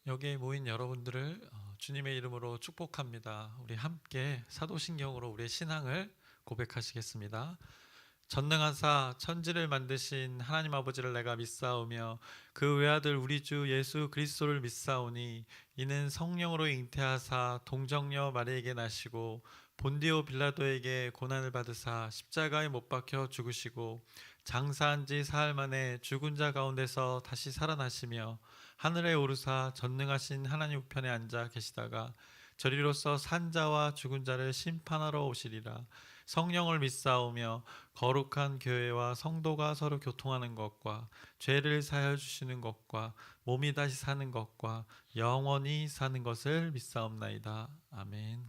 여기에 모인 여러분들을 주님의 이름으로 축복합니다. 우리 함께 사도신경으로 우리의 신앙을 고백하시겠습니다. 전능하사 천지를 만드신 하나님 아버지를 내가 믿사오며 그 외아들 우리 주 예수 그리스도를 믿사오니 이는 성령으로 잉태하사 동정녀 마리에게 나시고 본디오 빌라도에게 고난을 받으사 십자가에 못 박혀 죽으시고 장사한 지 사흘 만에 죽은 자 가운데서 다시 살아나시며 하늘에 오르사 전능하신 하나님 우편에 앉아 계시다가 저리로서 산자와 죽은 자를 심판하러 오시리라. 성령을 믿사오며 거룩한 교회와 성도가 서로 교통하는 것과 죄를 사하여 주시는 것과 몸이 다시 사는 것과 영원히 사는 것을 믿사옵나이다. 아멘.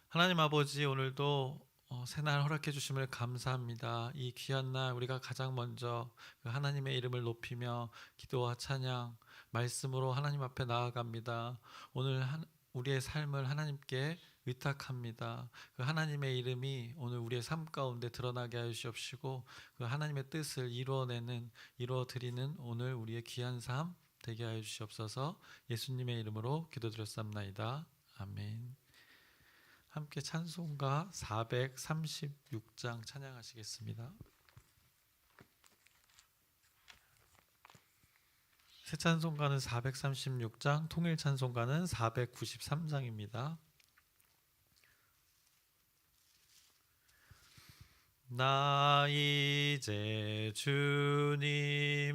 하나님 아버지, 오늘도 새날 허락해 주심을 감사합니다. 이 귀한 날 우리가 가장 먼저 하나님의 이름을 높이며 기도와 찬양 말씀으로 하나님 앞에 나아갑니다. 오늘 우리의 삶을 하나님께 의탁합니다. 그 하나님의 이름이 오늘 우리의 삶 가운데 드러나게 하여 주시옵시고 그 하나님의 뜻을 이루어드리는 오늘 우리의 귀한 삶 되게 하여 주시옵소서. 예수님의 이름으로 기도드렸사옵나이다. 아멘. 함께 찬송가 436장 찬양하시겠습니다. 새 찬송가는 436장, 통일 찬송가는 493장입니다. 나 이제 주님의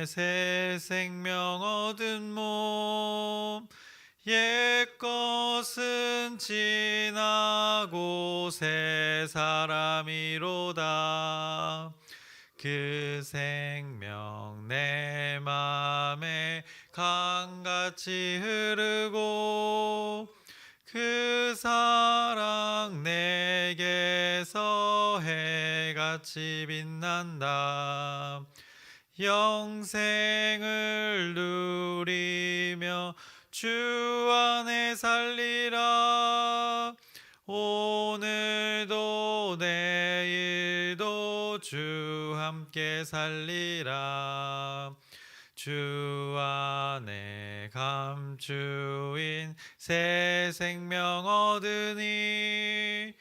새 생명 얻은 몸 옛것은 지나고 새 사람이로다. 그 생명 내 맘에 강같이 흐르고 그 사랑 내게서 해같이 빛난다. 영생을 누리며 주 안에 살리라. 오늘도 내일도 주 함께 살리라. 주 안에 감추인 새 생명 얻으니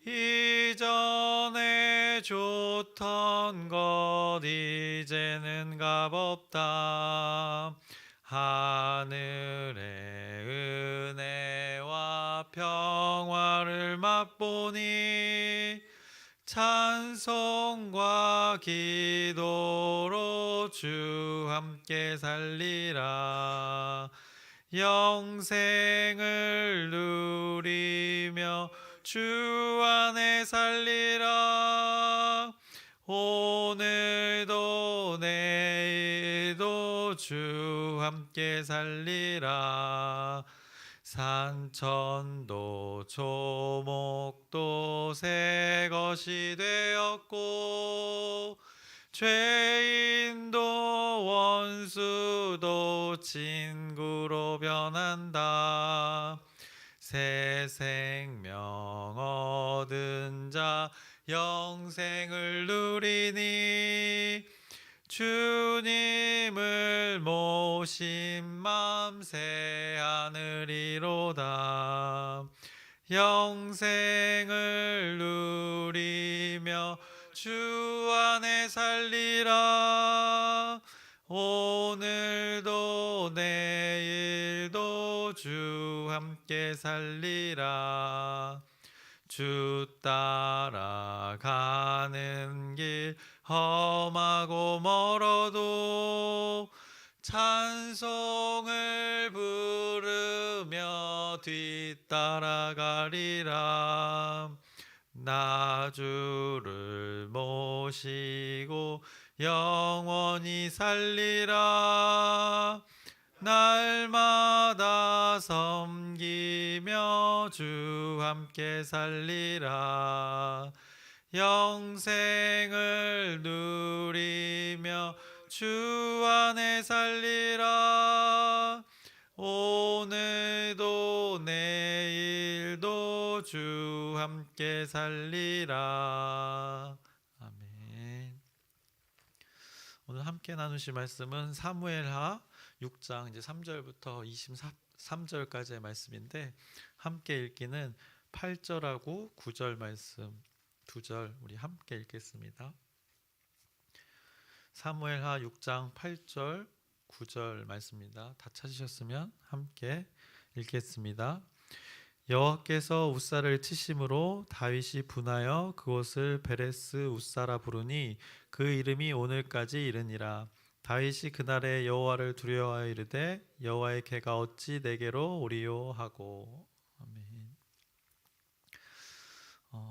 이전에 좋던 것 이제는 값없다. 하늘의 은혜와 평화를 맛보니 찬송과 기도로 주 함께 살리라. 영생을 누리며 주 안에 살리라. 오늘도 내일도 주 함께 살리라. 산천도 조목도 새 것이 되었고 죄인도 원수도 친구로 변한다. 새 생명 얻은 자 영생을 누리니 주님을 모신 맘 새 하늘이로다. 영생을 누리며 주 안에 살리라. 오늘도 내일도 주 함께 살리라. 주 따라가는 길 험하고 멀어도 찬송을 부르며 뒤따라가리라. 나 주를 모시고 영원히 살리라. 날마다 섬기며 주 함께 살리라. 영생을 누리며 주 안에 살리라. 오늘도 내일도 주 함께 살리라. 아멘. 오늘 함께 함께 나누실 말씀은 사무엘하 6장 이제 3절부터 23절까지의 말씀인데, 함께 읽기는 8절하고 9절 말씀 두 절 우리 함께 읽겠습니다. 사무엘하 6장 8절 9절 말씀입니다. 다 찾으셨으면 함께 읽겠습니다. 여호와께서 우사를 치심으로 다윗이 분하여 그곳을 베레스 우사라 부르니 그 이름이 오늘까지 이르니라. 다윗이 그날에 여호와를 두려워하여 이르되 여호와의 궤가 어찌 내게로 오리요 하고. 아멘.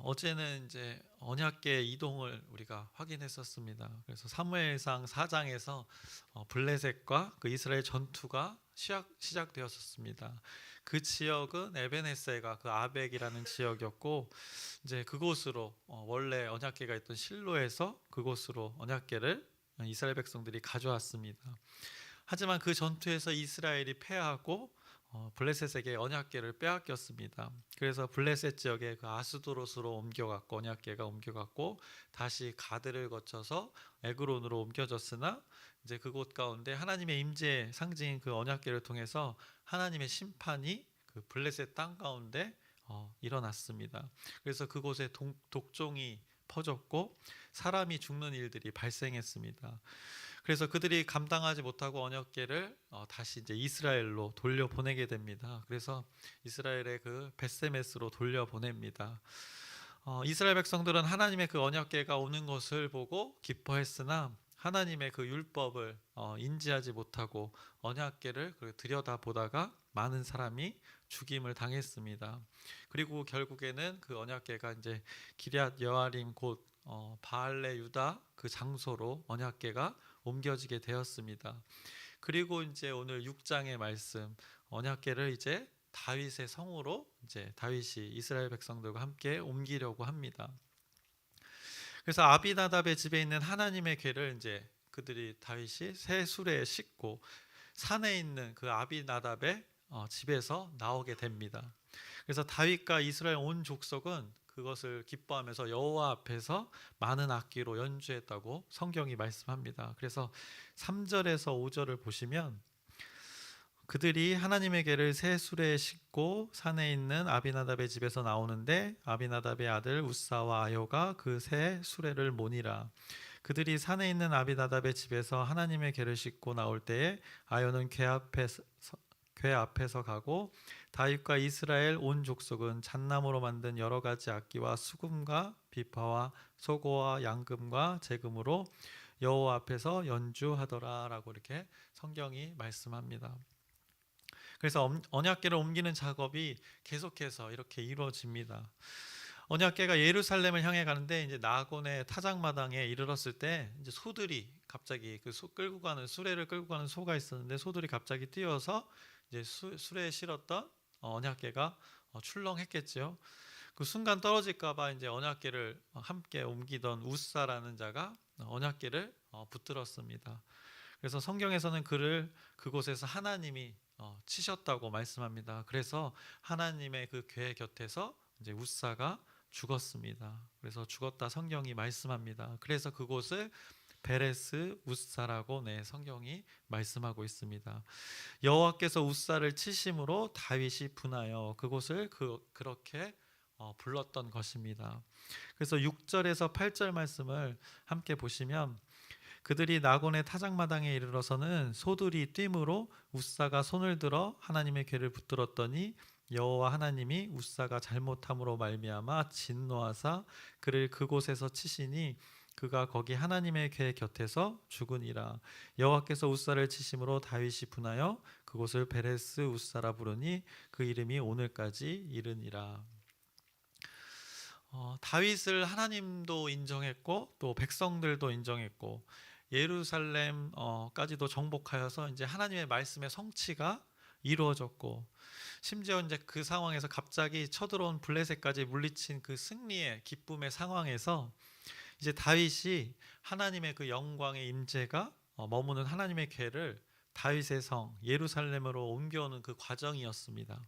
어제는 이제 언약궤 이동을 우리가 확인했었습니다. 그래서 사무엘상 4장에서 블레셋과 그 이스라엘 전투가 시작되었었습니다. 그 지역은 에벤헤세가 그 아벡이라는 지역이었고, 이제 그곳으로 원래 언약궤가 있던 실로에서 그곳으로 언약궤를 이스라엘 백성들이 가져왔습니다. 하지만 그 전투에서 이스라엘이 패하고 블레셋에게 언약궤를 빼앗겼습니다. 그래서 블레셋 지역에 그 아스도롯으로 옮겨갔고, 언약궤가 옮겨갔고, 다시 가드를 거쳐서 에그론으로 옮겨졌으나 이제 그곳 가운데 하나님의 임재 상징인 그 언약궤를 통해서 하나님의 심판이 그 블레셋 땅 가운데 일어났습니다. 그래서 그곳에 독종이 퍼졌고 사람이 죽는 일들이 발생했습니다. 그래서 그들이 감당하지 못하고 언약궤를 다시 이제 이스라엘로 돌려보내게 됩니다. 그래서 이스라엘의 그 벳세메스로 돌려보냅니다. 이스라엘 백성들은 하나님의 그 언약궤가 오는 것을 보고 기뻐했으나 하나님의 그 율법을 인지하지 못하고 언약궤를 들여다보다가 많은 사람이 죽임을 당했습니다. 그리고 결국에는 그 언약궤가 이제 기럇 여아림 곧 바알레 유다 그 장소로 언약궤가 옮겨지게 되었습니다. 그리고 이제 오늘 6장의 말씀, 언약궤를 이제 다윗의 성으로 이제 다윗이 이스라엘 백성들과 함께 옮기려고 합니다. 그래서 아비나답의 집에 있는 하나님의 궤를 이제 그들이 다윗이 새 수레에 싣고 산에 있는 그 아비나답의 집에서 나오게 됩니다. 그래서 다윗과 이스라엘 온 족속은 그것을 기뻐하면서 여호와 앞에서 많은 악기로 연주했다고 성경이 말씀합니다. 그래서 3절에서 5절을 보시면 그들이 하나님의 궤를 새 수레에 싣고 산에 있는 아비나답의 집에서 나오는데 아비나답의 아들 우사와 아요가 그 새 수레를 모니라. 그들이 산에 있는 아비나답의 집에서 하나님의 궤를 싣고 나올 때에 아요는 궤 앞에서 가고 다윗과 이스라엘 온 족속은 잣나무로 만든 여러 가지 악기와 수금과 비파와 소고와 양금과 제금으로 여호와 앞에서 연주하더라라고 이렇게 성경이 말씀합니다. 그래서 언약궤를 옮기는 작업이 계속해서 이렇게 이루어집니다. 언약궤가 예루살렘을 향해 가는데 이제 나곤의 타작마당에 이르렀을 때 이제 소들이 갑자기 그 끌고 가는 수레를 끌고 가는 소가 있었는데 소들이 갑자기 뛰어서 이제 수레에 실었던 언약궤가 출렁했겠죠. 그 순간 떨어질까봐 이제 언약궤를 함께 옮기던 우사라는 자가 언약궤를 붙들었습니다. 그래서 성경에서는 그를 그곳에서 하나님이 치셨다고 말씀합니다. 그래서 하나님의 그 궤 곁에서 이제 우사가 죽었습니다. 그래서 죽었다 성경이 말씀합니다. 그래서 그곳을 베레스 우사라고 성경이 말씀하고 있습니다. 여호와께서 우사를 치심으로 다윗이 분하여 그곳을 그렇게 불렀던 것입니다. 그래서 6절에서 8절 말씀을 함께 보시면 그들이 나곤의 타작마당에 이르러서는 소들이 뛰므로 우사가 손을 들어 하나님의 궤를 붙들었더니 여호와 하나님이 우사가 잘못함으로 말미암아 진노하사 그를 그곳에서 치시니 그가 거기 하나님의 궤 곁에서 죽으니라. 여호와께서 우사를 치심으로 다윗이 분하여 그곳을 베레스 우사라 부르니 그 이름이 오늘까지 이르니라. 다윗을 하나님도 인정했고 또 백성들도 인정했고 예루살렘까지도 정복하여서 이제 하나님의 말씀의 성취가 이루어졌고, 심지어 이제 그 상황에서 갑자기 쳐들어온 블레셋까지 물리친 그 승리의 기쁨의 상황에서 이제 다윗이 하나님의 그 영광의 임재가 머무는 하나님의 궤를 다윗의 성 예루살렘으로 옮겨오는 그 과정이었습니다.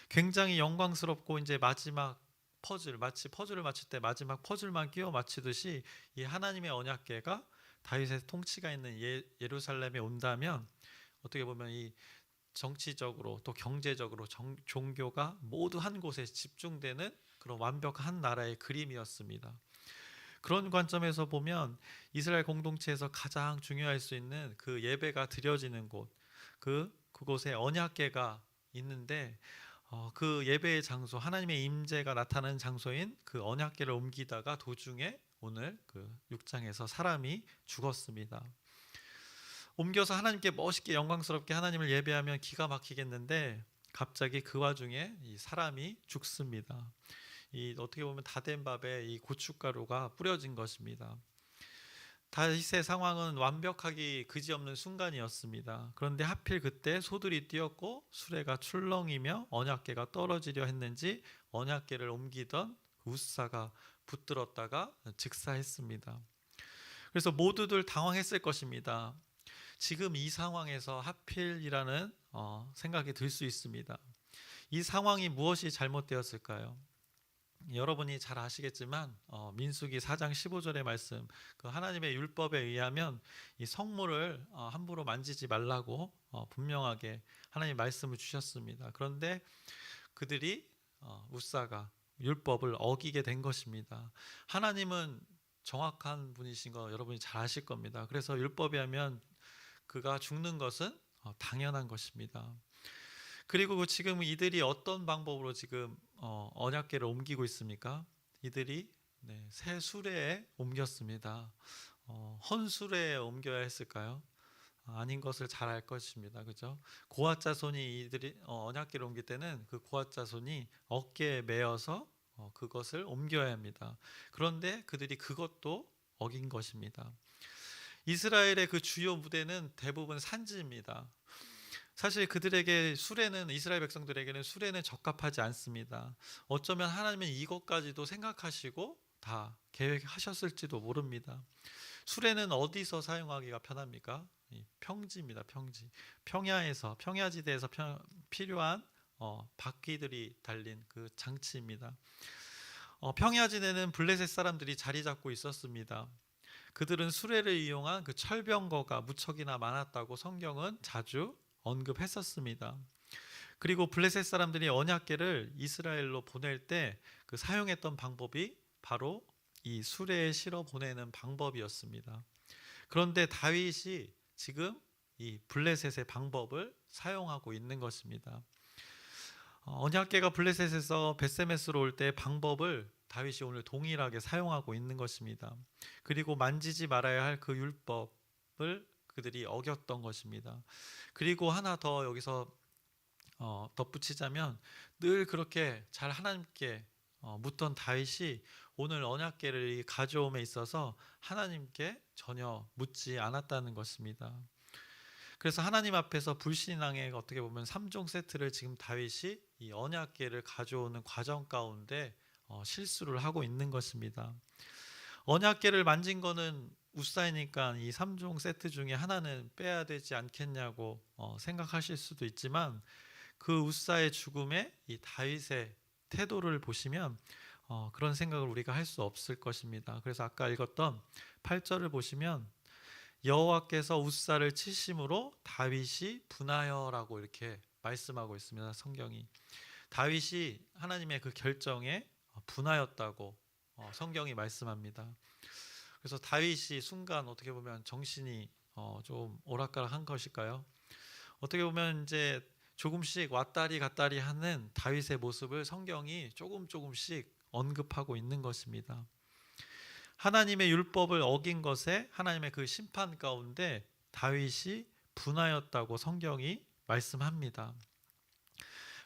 굉장히 영광스럽고 이제 마지막 퍼즐, 마치 퍼즐을 맞출 때 마지막 퍼즐만 끼워 맞추듯이 이 하나님의 언약궤가 다윗의 통치가 있는 예루살렘에 온다면 어떻게 보면 이 정치적으로 또 경제적으로 종교가 모두 한 곳에 집중되는 그런 완벽한 나라의 그림이었습니다. 그런 관점에서 보면 이스라엘 공동체에서 가장 중요할 수 있는 그 예배가 드려지는 곳, 그곳에 언약궤가 있는데 그 예배의 장소, 하나님의 임재가 나타나는 장소인 그 언약궤를 옮기다가 도중에 오늘 그 6장에서 사람이 죽었습니다. 옮겨서 하나님께 멋있게 영광스럽게 하나님을 예배하면 기가 막히겠는데 갑자기 그 와중에 이 사람이 죽습니다. 이 어떻게 보면 다 된 밥에 이 고춧가루가 뿌려진 것입니다. 다윗의 상황은 완벽하기 그지없는 순간이었습니다. 그런데 하필 그때 소들이 뛰었고 수레가 출렁이며 언약궤가 떨어지려 했는지 언약궤를 옮기던 우사가 붙들었다가 즉사했습니다. 그래서 모두들 당황했을 것입니다. 지금 이 상황에서 하필이라는 생각이 들 수 있습니다. 이 상황이 무엇이 잘못되었을까요? 여러분이 잘 아시겠지만 민수기 4장 15절의 말씀, 그 하나님의 율법에 의하면 이 성물을 함부로 만지지 말라고 분명하게 하나님 말씀을 주셨습니다. 그런데 그들이 우사가 율법을 어기게 된 것입니다. 하나님은 정확한 분이신 거 여러분이 잘 아실 겁니다. 그래서 율법에 하면 그가 죽는 것은 당연한 것입니다. 그리고 지금 이들이 어떤 방법으로 지금 언약궤를 옮기고 있습니까? 이들이 새 수레에 옮겼습니다. 헌수레에 옮겨야 했을까요? 아닌 것을 잘 알 것입니다. 그죠? 고앗 자손이 이들이 언약궤를 옮길 때는 그 고앗 자손이 어깨에 메어서 그것을 옮겨야 합니다. 그런데 그들이 그것도 어긴 것입니다. 이스라엘의 그 주요 무대는 대부분 산지입니다. 사실 그들에게 수레는, 이스라엘 백성들에게는 수레는 적합하지 않습니다. 어쩌면 하나님은 이것까지도 생각하시고 다 계획하셨을지도 모릅니다. 수레는 어디서 사용하기가 편합니까? 평지입니다. 평지. 평야지대에서 필요한 바퀴들이 달린 그 장치입니다. 평야지대는 블레셋 사람들이 자리 잡고 있었습니다. 그들은 수레를 이용한 그 철병거가 무척이나 많았다고 성경은 자주 언급했었습니다. 그리고 블레셋 사람들이 언약궤를 이스라엘로 보낼 때 그 사용했던 방법이 바로 이 수레에 실어 보내는 방법이었습니다. 그런데 다윗이 지금 이 블레셋의 방법을 사용하고 있는 것입니다. 언약궤가 블레셋에서 벳세메스로 올 때 방법을 다윗이 오늘 동일하게 사용하고 있는 것입니다. 그리고 만지지 말아야 할 그 율법을 그들이 어겼던 것입니다. 그리고 하나 더 여기서 덧붙이자면 늘 그렇게 잘 하나님께 묻던 다윗이 오늘 언약궤를 가져옴에 있어서 하나님께 전혀 묻지 않았다는 것입니다. 그래서 하나님 앞에서 불신앙의 어떻게 보면 3종 세트를 지금 다윗이 이 언약궤를 가져오는 과정 가운데 실수를 하고 있는 것입니다. 언약궤를 만진 거는 우사이니까 이 3종 세트 중에 하나는 빼야 되지 않겠냐고 생각하실 수도 있지만 그 우사의 죽음에 이 다윗의 태도를 보시면 그런 생각을 우리가 할 수 없을 것입니다. 그래서 아까 읽었던 8절을 보시면 여호와께서 우사를 치심으로 다윗이 분하여라고 이렇게 말씀하고 있습니다. 성경이 다윗이 하나님의 그 결정에 분하였다고 성경이 말씀합니다. 그래서 다윗이 순간 어떻게 보면 정신이 좀 오락가락한 것일까요? 어떻게 보면 이제 조금씩 왔다리 갔다리 하는 다윗의 모습을 성경이 조금씩 언급하고 있는 것입니다. 하나님의 율법을 어긴 것에 하나님의 그 심판 가운데 다윗이 분하였다고 성경이 말씀합니다.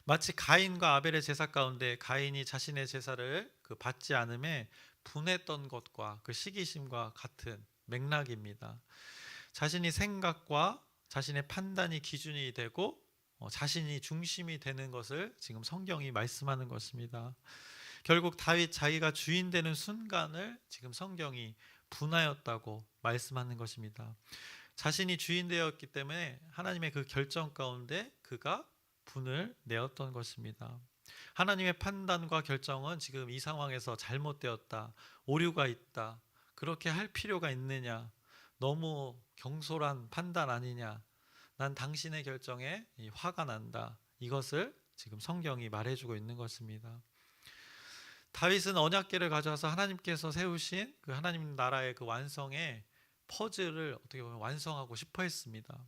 마치 가인과 아벨의 제사 가운데 가인이 자신의 제사를 받지 않음에 분했던 것과 그 시기심과 같은 맥락입니다. 자신이 생각과 자신의 판단이 기준이 되고 자신이 중심이 되는 것을 지금 성경이 말씀하는 것입니다. 결국 다윗 자기가 주인 되는 순간을 지금 성경이 분하였다고 말씀하는 것입니다. 자신이 주인 되었기 때문에 하나님의 그 결정 가운데 그가 분을 내었던 것입니다. 하나님의 판단과 결정은 지금 이 상황에서 잘못되었다, 오류가 있다, 그렇게 할 필요가 있느냐, 너무 경솔한 판단 아니냐. 난 당신의 결정에 화가 난다. 이것을 지금 성경이 말해주고 있는 것입니다. 다윗은 언약궤를 가져와서 하나님께서 세우신 그 하나님 나라의 그 완성의 퍼즐을 어떻게 보면 완성하고 싶어 했습니다.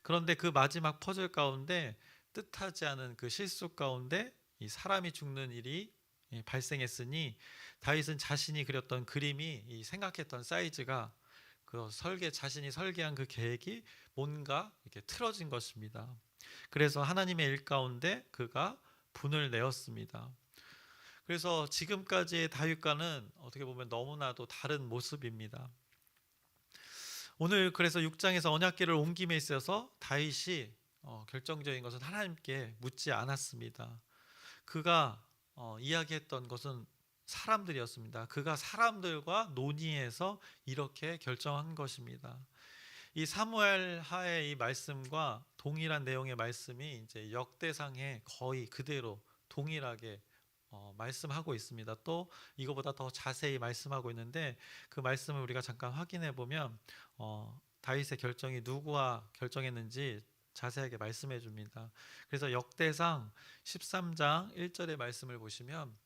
그런데 그 마지막 퍼즐 가운데 뜻하지 않은 그 실수 가운데 이 사람이 죽는 일이 발생했으니 다윗은 자신이 그렸던 그림이 이 생각했던 사이즈가 그 자신이 설계한 그 계획이 뭔가 이렇게 틀어진 것입니다. 그래서 하나님의 일 가운데 그가 분을 내었습니다. 그래서 지금까지의 다윗과는 어떻게 보면 너무나도 다른 모습입니다. 오늘 그래서 6장에서 언약궤를 옮김에 있어서 다윗이 결정적인 것은 하나님께 묻지 않았습니다. 그가 이야기했던 것은 사람들이었습니다. 그가 사람들과 논의해서 이렇게 결정한 것입니다. 이 사무엘 하의 이 말씀과 동일한 내용의 말씀이 이제 역대상에 거의 그대로 동일하게 말씀하고 있습니다. 또 이거보다 더 자세히 말씀하고 있는데 그 말씀을 우리가 잠깐 확인해 보면 다윗의 결정이 누구와 결정했는지 자세하게 말씀해 줍니다. 그래서 역대상 13장 1절의 말씀을 보시면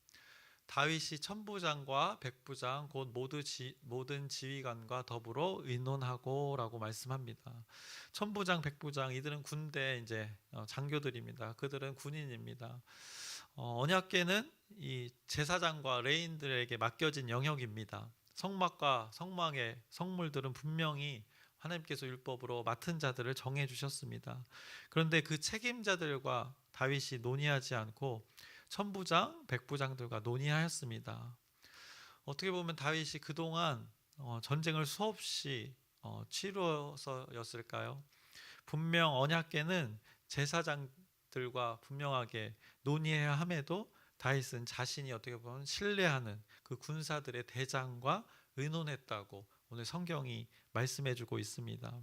다윗이 천부장과 백부장 곧 모든 지휘관과 더불어 의논하고 라고 말씀합니다. 천부장, 백부장 이들은 군대 이제 장교들입니다. 그들은 군인입니다. 언약궤는 이 제사장과 레인들에게 맡겨진 영역입니다. 성막과 성막의 성물들은 분명히 하나님께서 율법으로 맡은 자들을 정해 주셨습니다. 그런데 그 책임자들과 다윗이 논의하지 않고 천부장, 백부장들과 논의하였습니다. 어떻게 보면 다윗이 그동안 전쟁을 수없이 치루어서였을까요? 분명 언약궤는 제사장들과 분명하게 논의해야 함에도 다윗은 자신이 어떻게 보면 신뢰하는 그 군사들의 대장과 의논했다고 오늘 성경이 말씀해주고 있습니다.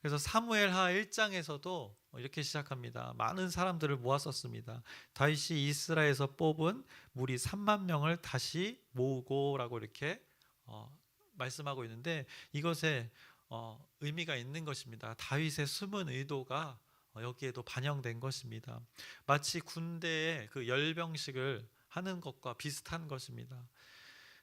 그래서 사무엘하 1장에서도 이렇게 시작합니다. 많은 사람들을 모았었습니다. 다윗이 이스라엘에서 뽑은 무리 3만 명을 다시 모으고라고 이렇게 말씀하고 있는데 이것에 의미가 있는 것입니다. 다윗의 숨은 의도가 여기에도 반영된 것입니다. 마치 군대의 그 열병식을 하는 것과 비슷한 것입니다.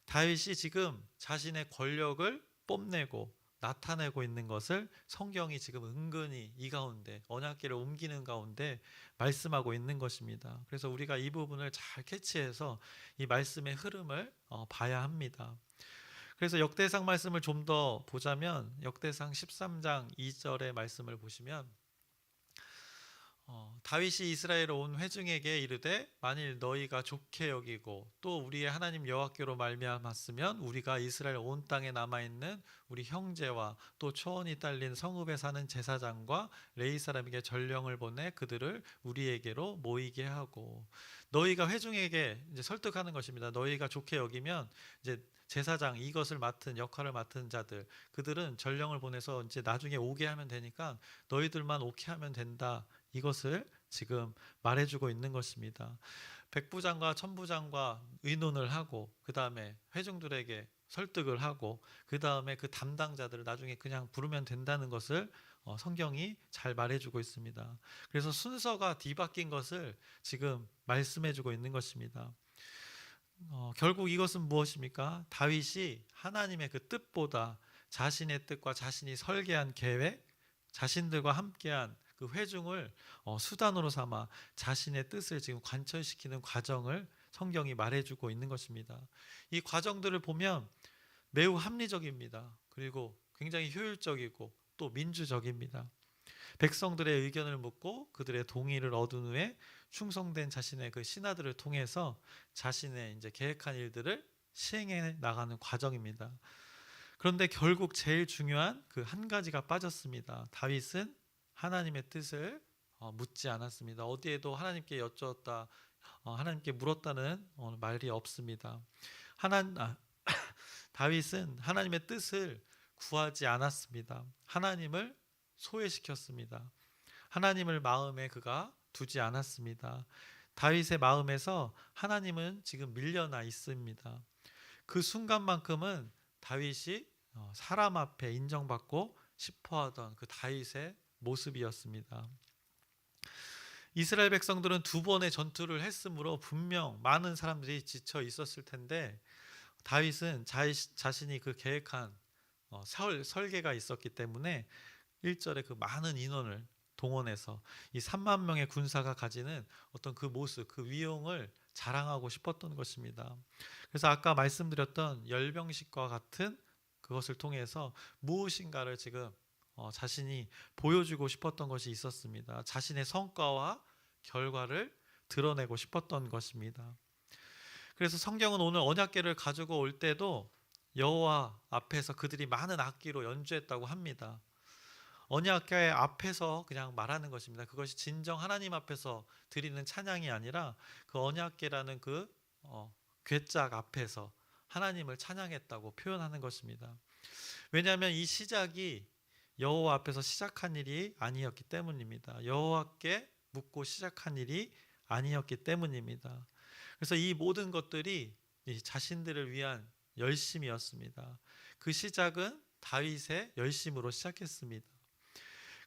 다윗이 지금 자신의 권력을 뽐내고 나타내고 있는 것을 성경이 지금 은근히 이 가운데 언약궤를 옮기는 가운데 말씀하고 있는 것입니다. 그래서 우리가 이 부분을 잘 캐치해서 이 말씀의 흐름을 봐야 합니다. 그래서 역대상 말씀을 좀 더 보자면 역대상 13장 2절의 말씀을 보시면 다윗이 이스라엘 온 회중에게 이르되 만일 너희가 좋게 여기고 또 우리의 하나님 여호와께로 말미암았으면 우리가 이스라엘 온 땅에 남아있는 우리 형제와 또 초원이 딸린 성읍에 사는 제사장과 레위 사람에게 전령을 보내 그들을 우리에게로 모이게 하고 너희가 회중에게 이제 설득하는 것입니다. 너희가 좋게 여기면 이제 제사장 이것을 맡은 역할을 맡은 자들 그들은 전령을 보내서 이제 나중에 오게 하면 되니까 너희들만 오게 하면 된다. 이것을 지금 말해주고 있는 것입니다. 백부장과 천부장과 의논을 하고 그 다음에 회중들에게 설득을 하고 그 다음에 그 담당자들을 나중에 그냥 부르면 된다는 것을 성경이 잘 말해주고 있습니다. 그래서 순서가 뒤바뀐 것을 지금 말씀해주고 있는 것입니다. 결국 이것은 무엇입니까? 다윗이 하나님의 그 뜻보다 자신의 뜻과 자신이 설계한 계획, 자신들과 함께한 그 회중을 수단으로 삼아 자신의 뜻을 지금 관철시키는 과정을 성경이 말해주고 있는 것입니다. 이 과정들을 보면 매우 합리적입니다. 그리고 굉장히 효율적이고 또 민주적입니다. 백성들의 의견을 묻고 그들의 동의를 얻은 후에 충성된 자신의 그 신하들을 통해서 자신의 이제 계획한 일들을 시행해 나가는 과정입니다. 그런데 결국 제일 중요한 그 한 가지가 빠졌습니다. 다윗은 하나님의 뜻을 묻지 않았습니다. 어디에도 하나님께 여쭈었다, 하나님께 물었다는 말이 없습니다. 다윗은 하나님의 뜻을 구하지 않았습니다. 하나님을 소외시켰습니다. 하나님을 마음에 그가 두지 않았습니다. 다윗의 마음에서 하나님은 지금 밀려나 있습니다. 그 순간만큼은 다윗이 사람 앞에 인정받고 싶어하던 그 다윗의 모습이었습니다. 이스라엘 백성들은 두 번의 전투를 했으므로 분명 많은 사람들이 지쳐 있었을 텐데 다윗은 자신이 그 계획한 설계가 있었기 때문에 1절에 그 많은 인원을 동원해서 이 3만 명의 군사가 가지는 어떤 그 모습, 그 위용을 자랑하고 싶었던 것입니다. 그래서 아까 말씀드렸던 열병식과 같은 그것을 통해서 무엇인가를 지금 자신이 보여주고 싶었던 것이 있었습니다. 자신의 성과와 결과를 드러내고 싶었던 것입니다. 그래서 성경은 오늘 언약궤를 가지고 올 때도 여호와 앞에서 그들이 많은 악기로 연주했다고 합니다. 언약궤 앞에서 그냥 말하는 것입니다. 그것이 진정 하나님 앞에서 드리는 찬양이 아니라 그 언약궤라는 그 궤짝 앞에서 하나님을 찬양했다고 표현하는 것입니다. 왜냐하면 이 시작이 여호와 앞에서 시작한 일이 아니었기 때문입니다. 여호와께 묻고 시작한 일이 아니었기 때문입니다. 그래서 이 모든 것들이 자신들을 위한 열심이었습니다. 그 시작은 다윗의 열심으로 시작했습니다.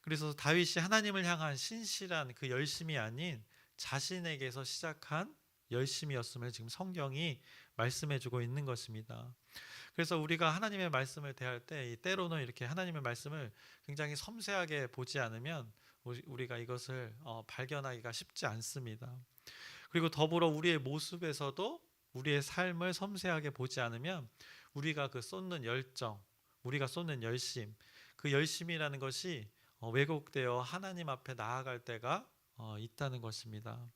그래서 다윗이 하나님을 향한 신실한 그 열심이 아닌 자신에게서 시작한 열심이었음을 지금 성경이 말씀해주고 있는 것입니다. 그래서 우리가 하나님의 말씀을 대할 때 때로는 이렇게 하나님의 말씀을 굉장히 섬세하게 보지 않으면 우리가 이것을 발견하기가 쉽지 않습니다. 그리고 더불어 우리의 모습에서도 우리의 삶을 섬세하게 보지 않으면 우리가 그 쏟는 열정, 우리가 쏟는 열심, 그 열심이라는 것이 왜곡되어 하나님 앞에 나아갈 때가 있다는 것입니다.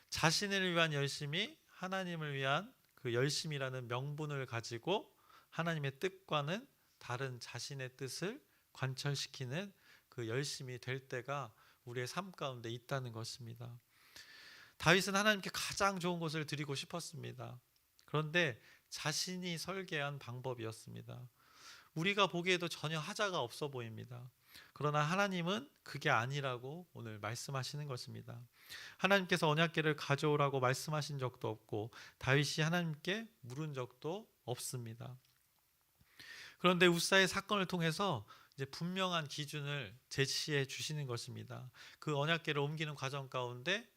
자신을 위한 열심이 하나님을 위한 그 열심이라는 명분을 가지고 하나님의 뜻과는 다른 자신의 뜻을 관철시키는 그 열심이 될 때가 우리의 삶 가운데 있다는 것입니다. 다윗은 하나님께 가장 좋은 것을 드리고 싶었습니다. 그런데 자신이 설계한 방법이었습니다. 우리가 보기에도 전혀 하자가 없어 보입니다. 그러나 하나님은 그게 아니라고 오늘 말씀하시는 것입니다. 하나님께서 언약궤를 가져오라고 말씀하신 적도 없고 다윗이 하나님께 물은 적도 없습니다. 그런데 우사의 사건을 통해서 이제 분명한 기준을 제시해 주시는 것입니다. 그 언약궤를 옮기는 과정 가운데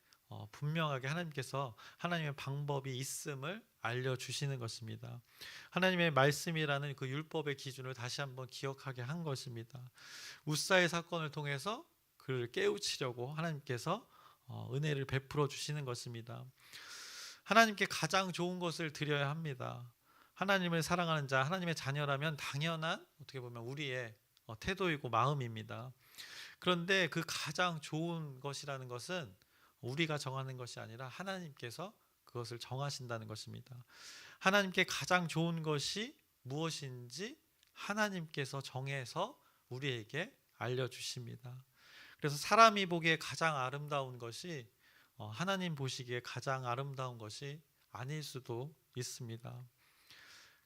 분명하게 하나님께서 하나님의 방법이 있음을 알려주시는 것입니다. 하나님의 말씀이라는 그 율법의 기준을 다시 한번 기억하게 한 것입니다. 우사의 사건을 통해서 그를 깨우치려고 하나님께서 은혜를 베풀어 주시는 것입니다. 하나님께 가장 좋은 것을 드려야 합니다. 하나님을 사랑하는 자, 하나님의 자녀라면 당연한 어떻게 보면 우리의 태도이고 마음입니다. 그런데 그 가장 좋은 것이라는 것은 우리가 정하는 것이 아니라 하나님께서 그것을 정하신다는 것입니다. 하나님께 가장 좋은 것이 무엇인지 하나님께서 정해서 우리에게 알려주십니다. 그래서 사람이 보기에 가장 아름다운 것이 하나님 보시기에 가장 아름다운 것이 아닐 수도 있습니다.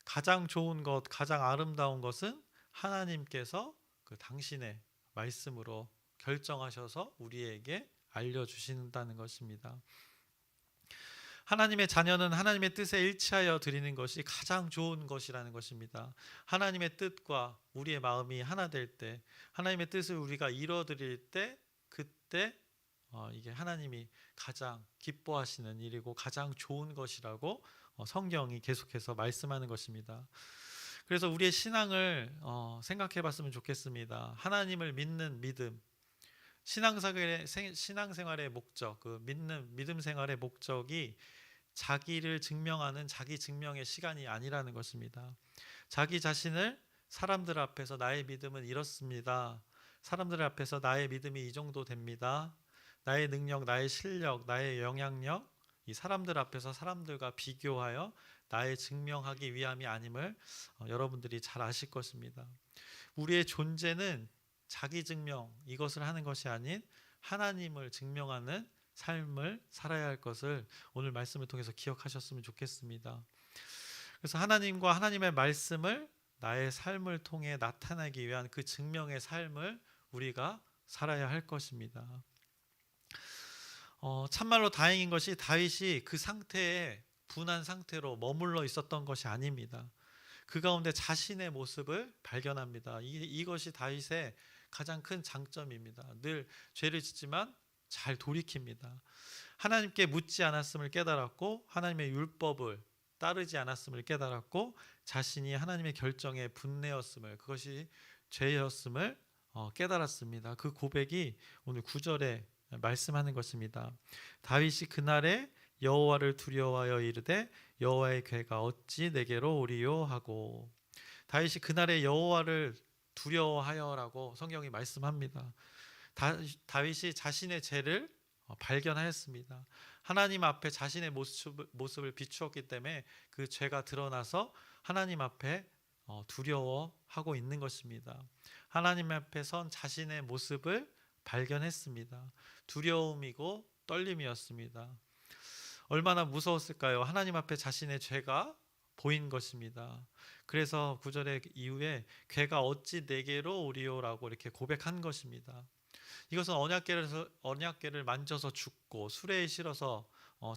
가장 좋은 것, 가장 아름다운 것은 하나님께서 그 당신의 말씀으로 결정하셔서 우리에게 알려주신다는 것입니다. 하나님의 자녀는 하나님의 뜻에 일치하여 드리는 것이 가장 좋은 것이라는 것입니다. 하나님의 뜻과 우리의 마음이 하나 될 때, 하나님의 뜻을 우리가 이뤄드릴 때, 그때 이게 하나님이 가장 기뻐하시는 일이고 가장 좋은 것이라고 성경이 계속해서 말씀하는 것입니다. 그래서 우리의 신앙을 생각해 봤으면 좋겠습니다. 하나님을 믿는 믿음, 신앙생활의 목적, 그 믿음 생활의 목적이 자기를 증명하는 자기 증명의 시간이 아니라는 것입니다. 자기 자신을 사람들 앞에서 나의 믿음은 이렇습니다. 사람들 앞에서 나의 믿음이 이 정도 됩니다. 나의 능력, 나의 실력, 나의 영향력, 이 사람들 앞에서 사람들과 비교하여 나의 증명하기 위함이 아님을 여러분들이 잘 아실 것입니다. 우리의 존재는 자기 증명 이것을 하는 것이 아닌 하나님을 증명하는 삶을 살아야 할 것을 오늘 말씀을 통해서 기억하셨으면 좋겠습니다. 그래서 하나님과 하나님의 말씀을 나의 삶을 통해 나타내기 위한 그 증명의 삶을 우리가 살아야 할 것입니다. 참말로 다행인 것이 다윗이 그 상태에 분한 상태로 머물러 있었던 것이 아닙니다. 그 가운데 자신의 모습을 발견합니다. 이것이 다윗의 가장 큰 장점입니다. 늘 죄를 짓지만 잘 돌이킵니다. 하나님께 묻지 않았음을 깨달았고 하나님의 율법을 따르지 않았음을 깨달았고 자신이 하나님의 결정에 분내었음을, 그것이 죄였음을 깨달았습니다. 그 고백이 오늘 9절에 말씀하는 것입니다. 다윗이 그날에 여호와를 두려워하여 이르되 여호와의 괴가 어찌 내게로 오리요 하고, 다윗이 그날에 여호와를 두려워하여라고 성경이 말씀합니다. 다윗이 자신의 죄를 발견하였습니다. 하나님 앞에 자신의 모습을 비추었기 때문에 그 죄가 드러나서 하나님 앞에 두려워하고 있는 것입니다. 하나님 앞에 선 자신의 모습을 발견했습니다. 두려움이고 떨림이었습니다. 얼마나 무서웠을까요? 하나님 앞에 자신의 죄가 보인 것입니다. 그래서 9절의 이후에 괴가 어찌 내게로 오리오라고 이렇게 고백한 것입니다. 이것은 언약궤를 만져서 죽고 수레에 실어서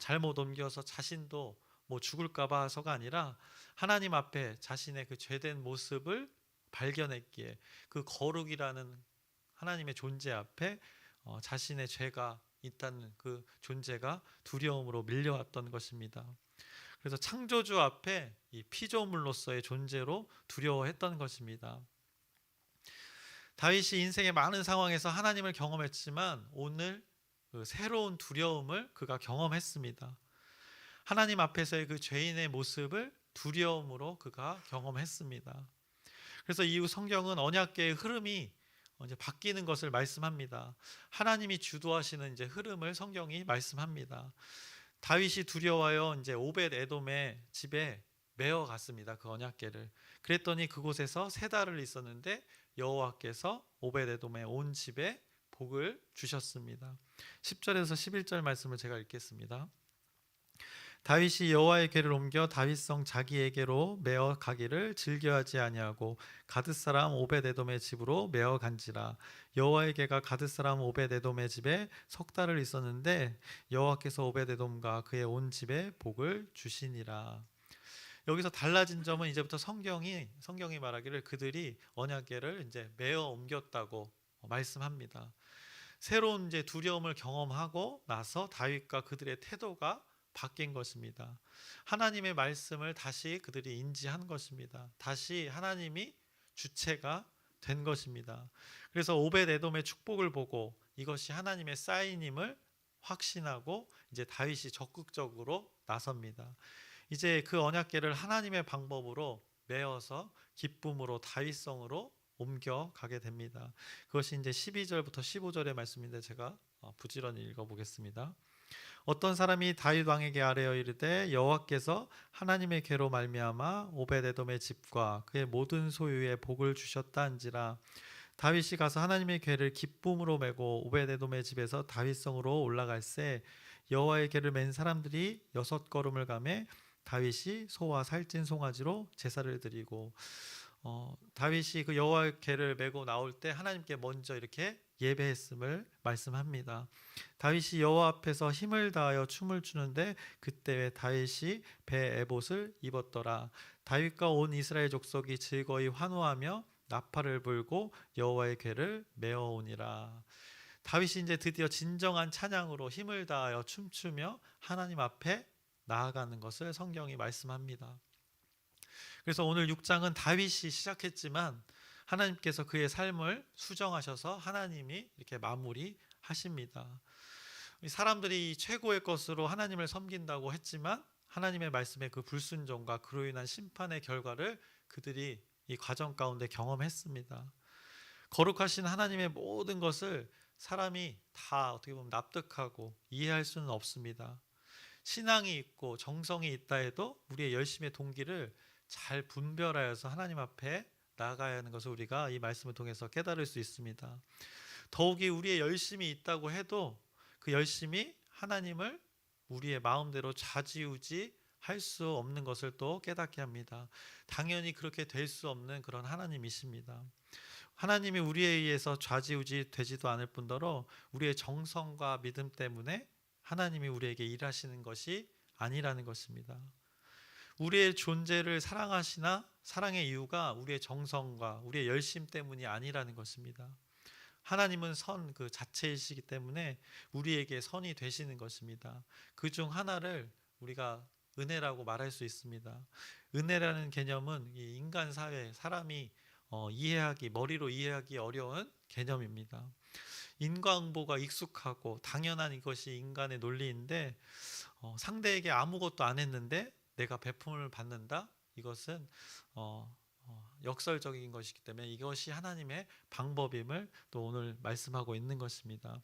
잘못 옮겨서 자신도 죽을까 봐서가 아니라 하나님 앞에 자신의 그 죄된 모습을 발견했기에, 그 거룩이라는 하나님의 존재 앞에 자신의 죄가 있다는 그 존재가 두려움으로 밀려왔던 것입니다. 그래서 창조주 앞에 이 피조물로서의 존재로 두려워했던 것입니다. 다윗이 인생의 많은 상황에서 하나님을 경험했지만 오늘 그 새로운 두려움을 그가 경험했습니다. 하나님 앞에서의 그 죄인의 모습을 두려움으로 그가 경험했습니다. 그래서 이후 성경은 언약궤의 흐름이 이제 바뀌는 것을 말씀합니다. 하나님이 주도하시는 이제 흐름을 성경이 말씀합니다. 다윗이 두려워하여 이제 오벳 에돔의 집에 메어 갔습니다. 그 언약궤를. 그랬더니 그곳에서 3달을 있었는데 여호와께서 오벳 에돔의 온 집에 복을 주셨습니다. 10절에서 11절 말씀을 제가 읽겠습니다. 다윗이 여호와의 궤를 옮겨 다윗성 자기에게로 메어 가기를 즐겨하지 아니하고 가드 사람 오벳 에돔의 집으로 메어 간지라. 여호와의 궤가 가드 사람 오벳 에돔의 집에 3달을 있었는데 여호와께서 오벳 에돔과 그의 온 집에 복을 주시니라. 여기서 달라진 점은 이제부터 성경이 말하기를 그들이 언약궤를 이제 메어 옮겼다고 말씀합니다. 새로운 이제 두려움을 경험하고 나서 다윗과 그들의 태도가 바뀐 것입니다. 하나님의 말씀을 다시 그들이 인지한 것입니다. 다시 하나님이 주체가 된 것입니다. 그래서 오벳 에돔의 축복을 보고 이것이 하나님의 사인임을 확신하고 이제 다윗이 적극적으로 나섭니다. 이제 그 언약궤를 하나님의 방법으로 메어서 기쁨으로 다윗성으로 옮겨가게 됩니다. 그것이 이제 12절부터 15절의 말씀인데 제가 부지런히 읽어보겠습니다. 어떤 사람이 다윗 왕에게 아뢰어 이르되 여호와께서 하나님의 궤로 말미암아 오벳 에돔의 집과 그의 모든 소유에 복을 주셨다 한지라. 다윗이 가서 하나님의 궤를 기쁨으로 메고 오벳 에돔의 집에서 다윗성으로 올라갈새 여호와의 궤를 맨 사람들이 6걸음을 가매 다윗이 소와 살찐 송아지로 제사를 드리고, 다윗이 그 여호와의 궤를 메고 나올 때 하나님께 먼저 이렇게 예배했음을 말씀합니다. 다윗이 여호와 앞에서 힘을 다하여 춤을 추는데 그때 다윗이 배 에봇을 입었더라. 다윗과 온 이스라엘 족속이 즐거이 환호하며 나팔을 불고 여호와의 궤를 메어오니라. 다윗이 이제 드디어 진정한 찬양으로 힘을 다하여 춤추며 하나님 앞에 나아가는 것을 성경이 말씀합니다. 그래서 오늘 6장은 다윗이 시작했지만 하나님께서 그의 삶을 수정하셔서 하나님이 이렇게 마무리하십니다. 사람들이 최고의 것으로 하나님을 섬긴다고 했지만 하나님의 말씀의 그 불순종과 그로 인한 심판의 결과를 그들이 이 과정 가운데 경험했습니다. 거룩하신 하나님의 모든 것을 사람이 다 어떻게 보면 납득하고 이해할 수는 없습니다. 신앙이 있고 정성이 있다 해도 우리의 열심의 동기를 잘 분별하여서 하나님 앞에 나아가야 하는 것을 우리가 이 말씀을 통해서 깨달을 수 있습니다. 더욱이 우리의 열심이 있다고 해도 그 열심이 하나님을 우리의 마음대로 좌지우지 할 수 없는 것을 또 깨닫게 합니다. 당연히 그렇게 될 수 없는 그런 하나님이십니다. 하나님이 우리에 의해서 좌지우지 되지도 않을 뿐더러 우리의 정성과 믿음 때문에 하나님이 우리에게 일하시는 것이 아니라는 것입니다. 우리의 존재를 사랑하시나 사랑의 이유가 우리의 정성과 우리의 열심 때문이 아니라는 것입니다. 하나님은 선 그 자체이시기 때문에 우리에게 선이 되시는 것입니다. 그 중 하나를 우리가 은혜라고 말할 수 있습니다. 은혜라는 개념은 이 인간 사회, 사람이 머리로 이해하기 어려운 개념입니다. 인과응보가 익숙하고 당연한 이것이 인간의 논리인데, 상대에게 아무것도 안 했는데 내가 베품을 받는다? 이것은 역설적인 것이기 때문에 이것이 하나님의 방법임을 또 오늘 말씀하고 있는 것입니다.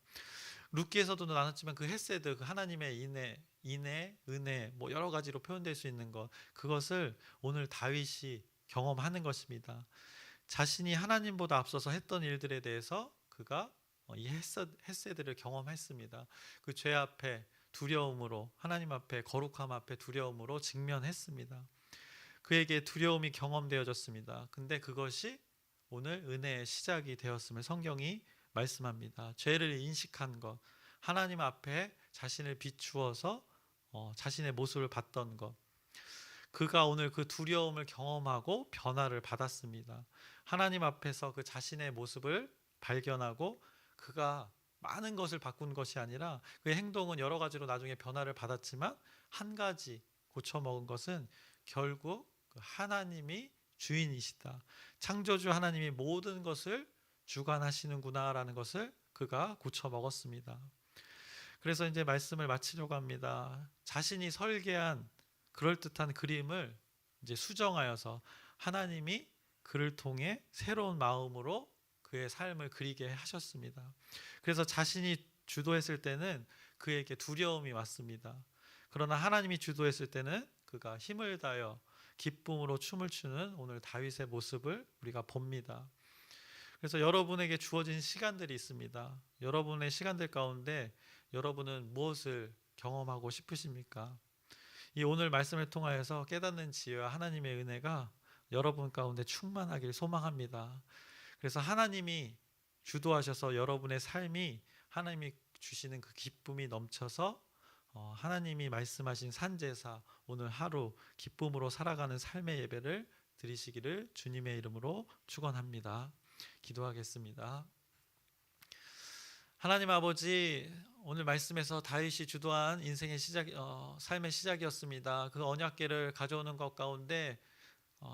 룻기에서도 나눴지만 그 헤세드, 그 하나님의 은혜, 뭐 여러 가지로 표현될 수 있는 것, 그것을 오늘 다윗이 경험하는 것입니다. 자신이 하나님보다 앞서서 했던 일들에 대해서 그가 이 헤세드를 경험했습니다. 그 죄 앞에 두려움으로, 하나님 앞에 거룩함 앞에 두려움으로 직면했습니다. 그에게 두려움이 경험되어졌습니다. 근데 그것이 오늘 은혜의 시작이 되었음을 성경이 말씀합니다. 죄를 인식한 것, 하나님 앞에 자신을 비추어서 자신의 모습을 봤던 것, 그가 오늘 그 두려움을 경험하고 변화를 받았습니다. 하나님 앞에서 그 자신의 모습을 발견하고 그가 많은 것을 바꾼 것이 아니라 그의 행동은 여러 가지로 나중에 변화를 받았지만 한 가지 고쳐먹은 것은 결국 하나님이 주인이시다, 창조주 하나님이 모든 것을 주관하시는구나라는 것을 그가 고쳐먹었습니다. 그래서 이제 말씀을 마치려고 합니다. 자신이 설계한 그럴듯한 그림을 이제 수정하여서 하나님이 그를 통해 새로운 마음으로 그의 삶을 그리게 하셨습니다. 그래서 자신이 주도했을 때는 그에게 두려움이 왔습니다. 그러나 하나님이 주도했을 때는 그가 힘을 다하여 기쁨으로 춤을 추는 오늘 다윗의 모습을 우리가 봅니다. 그래서 여러분에게 주어진 시간들이 있습니다. 여러분의 시간들 가운데 여러분은 무엇을 경험하고 싶으십니까? 이 오늘 말씀을 통하여서 깨닫는 지혜와 하나님의 은혜가 여러분 가운데 충만하길 소망합니다. 그래서 하나님이 주도하셔서 여러분의 삶이 하나님이 주시는 그 기쁨이 넘쳐서 하나님이 말씀하신 산제사, 오늘 하루 기쁨으로 살아가는 삶의 예배를 드리시기를 주님의 이름으로 축원합니다. 기도하겠습니다. 하나님 아버지, 오늘 말씀에서 다윗이 주도한 인생의 삶의 시작이었습니다. 그 언약궤를 가져오는 것 가운데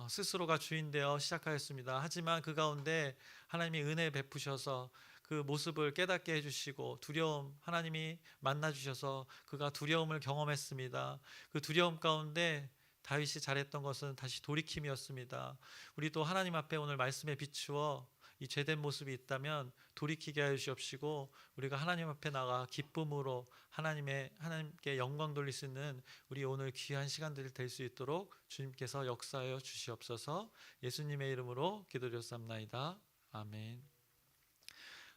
스스로가 주인되어 시작하였습니다. 하지만 그 가운데 하나님이 은혜 베푸셔서 그 모습을 깨닫게 해주시고 하나님이 만나주셔서 그가 두려움을 경험했습니다. 그 두려움 가운데 다윗이 잘했던 것은 다시 돌이킴이었습니다. 우리도 하나님 앞에 오늘 말씀에 비추어 이 죄된 모습이 있다면 돌이키게 하여 주옵시고 우리가 하나님 앞에 나가 기쁨으로 하나님께 영광 돌릴 수 있는 우리 오늘 귀한 시간들이 될 수 있도록 주님께서 역사하여 주시옵소서. 예수님의 이름으로 기도드렸사옵나이다. 아멘.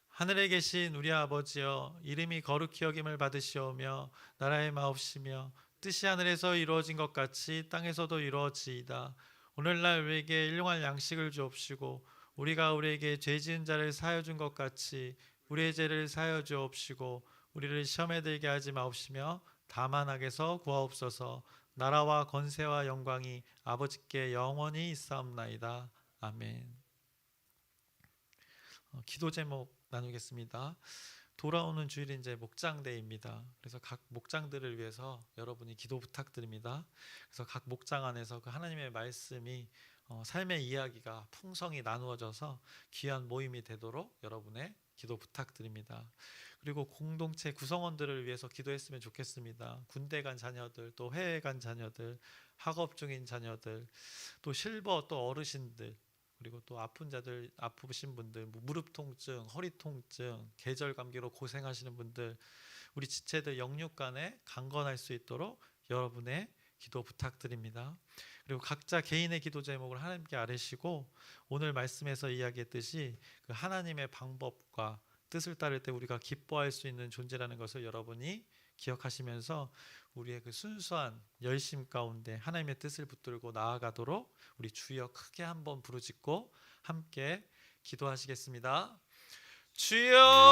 하늘에 계신 우리 아버지여, 이름이 거룩히 여김을 받으시오며 나라의 마옵시며 뜻이 하늘에서 이루어진 것 같이 땅에서도 이루어지이다. 오늘날 우리에게 일용할 양식을 주옵시고 우리가 우리에게 죄 지은 자를 사하여 준 것 같이 우리의 죄를 사하여 주옵시고 우리를 시험에 들게 하지 마옵시며 다만 악에서 구하옵소서. 나라와 권세와 영광이 아버지께 영원히 있사옵나이다. 아멘. 기도 제목 나누겠습니다. 돌아오는 주일이 이제 목장대입니다. 그래서 각 목장들을 위해서 여러분이 기도 부탁드립니다. 그래서 각 목장 안에서 그 하나님의 말씀이 삶의 이야기가 풍성히 나누어져서 귀한 모임이 되도록 여러분의 기도 부탁드립니다. 그리고 공동체 구성원들을 위해서 기도했으면 좋겠습니다. 군대 간 자녀들, 또 해외 간 자녀들, 학업 중인 자녀들, 또 실버, 또 어르신들, 그리고 또 아프신 분들, 무릎 통증, 허리 통증, 계절 감기로 고생하시는 분들, 우리 지체들 영육 간에 강건할 수 있도록 여러분의 기도 부탁드립니다. 그리고 각자 개인의 기도 제목을 하나님께 아뢰시고 오늘 말씀에서 이야기했듯이 그 하나님의 방법과 뜻을 따를 때 우리가 기뻐할 수 있는 존재라는 것을 여러분이 기억하시면서 우리의 그 순수한 열심 가운데 하나님의 뜻을 붙들고 나아가도록 우리 주여 크게 한번 부르짖고 함께 기도하시겠습니다. 주여!